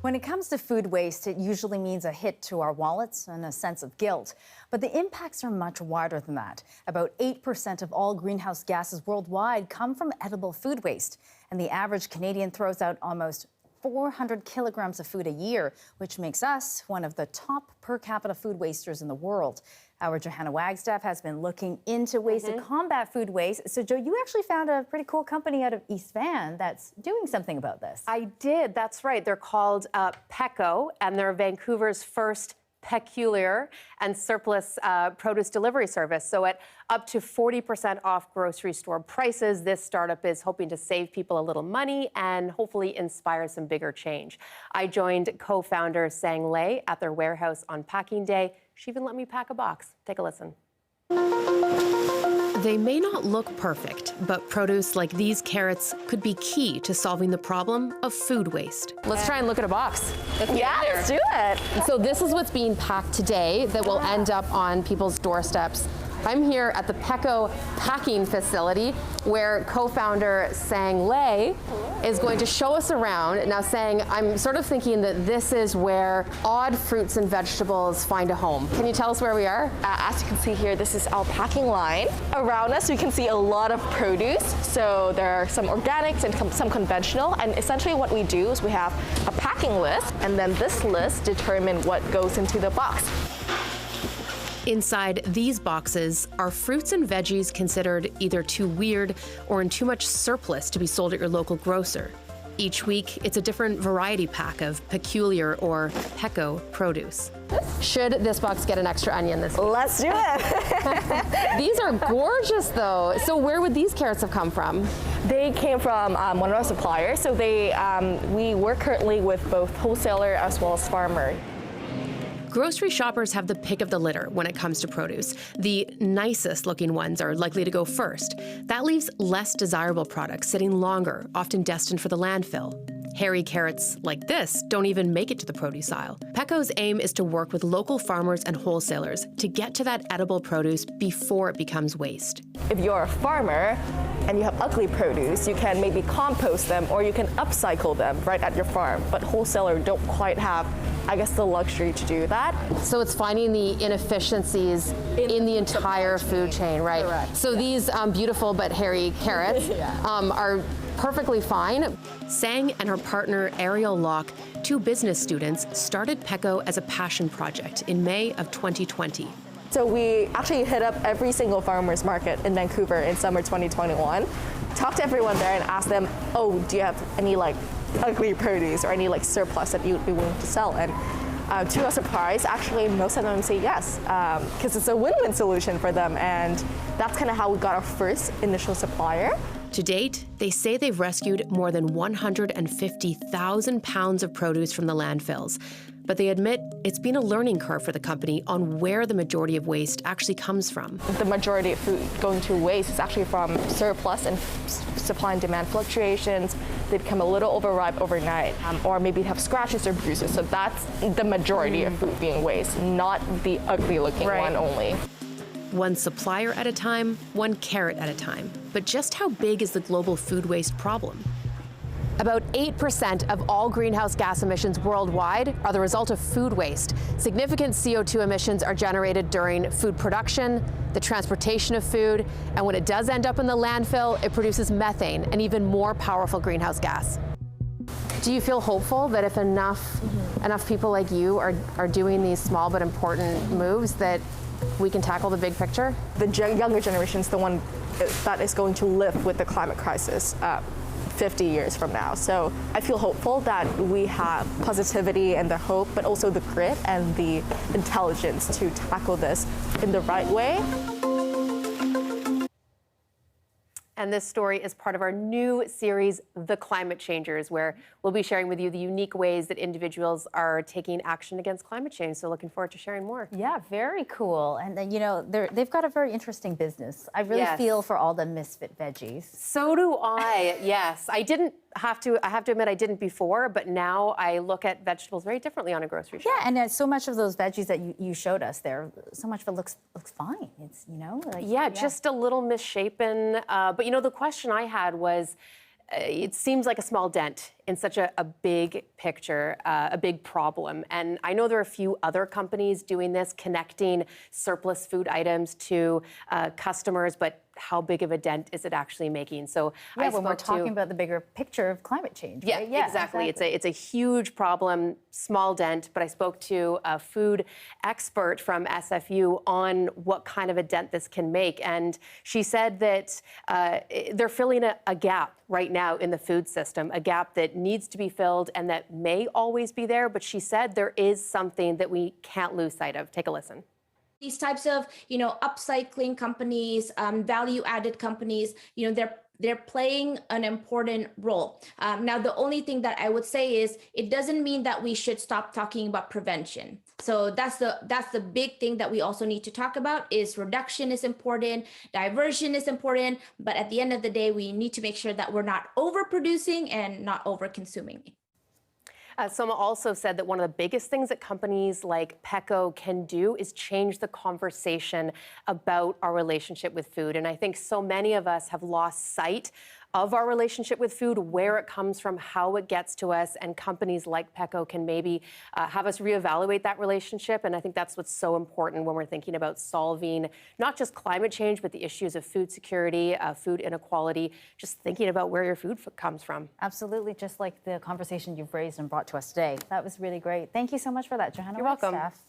When it comes to food waste, it usually means a hit to our wallets and a sense of guilt. But the impacts are much wider than that. About 8% of all greenhouse gases worldwide come from edible food waste. And the average Canadian throws out almost 400 kilograms of food a year, which makes us one of the top per capita food wasters in the world. Our Johanna Wagstaffe has been looking into ways to combat food waste. So, Jo, you actually found a pretty cool company out of East Van that's doing something about this. I did, that's right. They're called Peko, and they're Vancouver's first peculiar and surplus produce delivery service. So at up to 40% off grocery store prices, this startup is hoping to save people a little money and hopefully inspire some bigger change. I joined co-founder Sang Lei at their warehouse on packing day. She even let me pack a box. Take a listen. They may not look perfect, but produce like these carrots could be key to solving the problem of food waste. Let's try and look at a box. Let's do it. So this is what's being packed today that will end up on people's doorsteps. I'm here at the Peko packing facility where co-founder Sang Lei is going to show us around. Now, Sang, I'm sort of thinking that this is where odd fruits and vegetables find a home. Can you tell us where we are? As you can see here, this is our packing line. Around us, we can see a lot of produce. So there are some organics and some conventional. And essentially what we do is we have a packing list, and then this list determines what goes into the box. Inside these boxes are fruits and veggies considered either too weird or in too much surplus to be sold at your local grocer. Each week, it's a different variety pack of peculiar or Peko produce. Should this box get an extra onion this week? Let's do it. These are gorgeous, though. So where would these carrots have come from? They came from one of our suppliers. So we work currently with both wholesaler as well as farmer. Grocery shoppers have the pick of the litter when it comes to produce. The nicest looking ones are likely to go first. That leaves less desirable products sitting longer, often destined for the landfill. Hairy carrots like this don't even make it to the produce aisle. Peko's aim is to work with local farmers and wholesalers to get to that edible produce before it becomes waste. If you're a farmer and you have ugly produce, you can maybe compost them or you can upcycle them right at your farm. But wholesalers don't quite have, I guess, the luxury to do that. So it's finding the inefficiencies in the entire food chain, right? Correct. So these beautiful but hairy carrots are perfectly fine. Sang and her partner Ariel Locke, two business students, started Peko as a passion project in May of 2020. So we actually hit up every single farmer's market in Vancouver in summer 2021, talked to everyone there and asked them, oh, do you have any ugly produce or any surplus that you'd be willing to sell? And to our surprise, actually most of them say yes, because it's a win-win solution for them, and that's kind of how we got our first initial supplier. To date, they say they've rescued more than 150,000 pounds of produce from the landfills. But they admit it's been a learning curve for the company on where the majority of waste actually comes from. The majority of food going to waste is actually from surplus and supply and demand fluctuations. They become a little overripe overnight, or maybe have scratches or bruises. So that's the majority of food being waste, not the ugly looking one only. One supplier at a time, one carrot at a time. But just how big is the global food waste problem? About 8% of all greenhouse gas emissions worldwide are the result of food waste. Significant CO2 emissions are generated during food production, the transportation of food, and when it does end up in the landfill, it produces methane, an even more powerful greenhouse gas. Do you feel hopeful that if enough people like you are doing these small but important moves that we can tackle the big picture? The younger generation is the one that is going to live with the climate crisis 50 years from now. So I feel hopeful that we have positivity and the hope, but also the grit and the intelligence to tackle this in the right way. And this story is part of our new series, The Climate Changers, where we'll be sharing with you the unique ways that individuals are taking action against climate change. So looking forward to sharing more. Yeah, very cool. And they've got a very interesting business. I really feel for all the misfit veggies. So do I, yes. I have to admit I didn't before, but now I look at vegetables very differently on a grocery shop. Yeah, and so much of those veggies that you showed us there, so much of it looks fine. It's, just a little misshapen. But the question I had was, it seems like a small dent in such a big picture, a big problem. And I know there are a few other companies doing this, connecting surplus food items to customers, but how big of a dent is it actually making? So yeah, when we're talking about the bigger picture of climate change, yeah, right? exactly. It's a huge problem, small dent. But I spoke to a food expert from SFU on what kind of a dent this can make, and she said that they're filling a gap right now in the food system, a gap that needs to be filled and that may always be there. But she said there is something that we can't lose sight of. Take a listen. These types of, upcycling companies, value-added companies, they're playing an important role. Now, the only thing that I would say is it doesn't mean that we should stop talking about prevention. So that's the big thing that we also need to talk about is reduction is important, diversion is important, but at the end of the day, we need to make sure that we're not overproducing and not overconsuming. Soma also said that one of the biggest things that companies like Peko can do is change the conversation about our relationship with food. And I think so many of us have lost sight of our relationship with food, where it comes from, how it gets to us, and companies like Peko can maybe have us reevaluate that relationship. And I think that's what's so important when we're thinking about solving not just climate change, but the issues of food security, food inequality, just thinking about where your food comes from. Absolutely, just like the conversation you've raised and brought to us today. That was really great. Thank you so much for that, Johanna You're welcome. Wagstaffe.